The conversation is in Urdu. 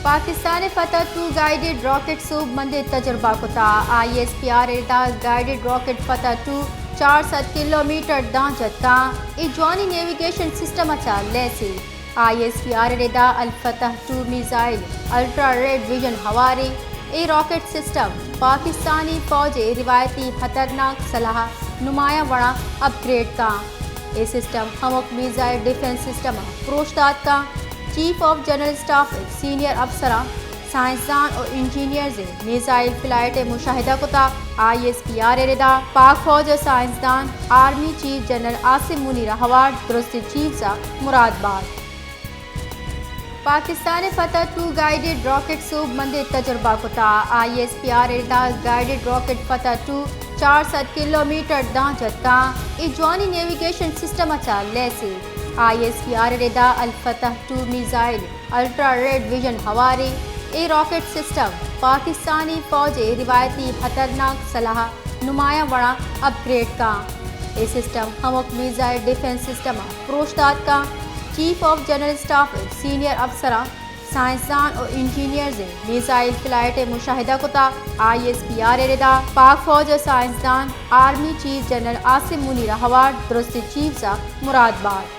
پاکستان فتح 2 گائیڈڈ راکٹ صوب مند تجربہ کتا ISPR ارتاز گائیڈڈ راکٹ فتح 2 400 کلومیٹر دان جتا ایجوانی نیویگیشن سسٹم اچھا لیسی ISPR اردا الفتح 2 میزائل الٹرا ریڈ ویژن ہواری ای راکٹ سسٹم پاکستانی فوج روایتی خطرناک صلاح نمایاں وڑا اپ گریڈ کا یہ سسٹم ہمک میزائل ڈیفنس سسٹم پروشتاد کا chief of general staff senior افسران سائنسدان اور انجینئرز میزائل فلائٹ مشاہدہ کتا ISPR اردا پاک فوج سائنسدان army chief general Asim Munir ہوارڈ درست چیف سا مراد باد پاکستان فتح 2 گائیڈڈ راکٹ صوب مند تجربہ کتا ISPR اردا گائیڈڈ راکٹ فتح 2 400 کلومیٹر دان جتا ایجوانی نیویگیشن سسٹم اچھا لیسی ISPR اردا الفتح 2 میزائل الٹرا ریڈ ویژن ہواری ای راکٹ سسٹم پاکستانی فوج روایتی خطرناک صلاح نمایاں وڑا اپ گریڈ کا یہ سسٹم ہمک میزائل ڈیفنس سسٹم پروشتاد کا chief of general staff senior افسران سائنسدان اور انجینئرز میزائل فلائٹ مشاہدہ کتا ISPR اردا پاک فوج سائنسدان army chief general Asim Munir ہوارڈ درست چیف سا مراد باد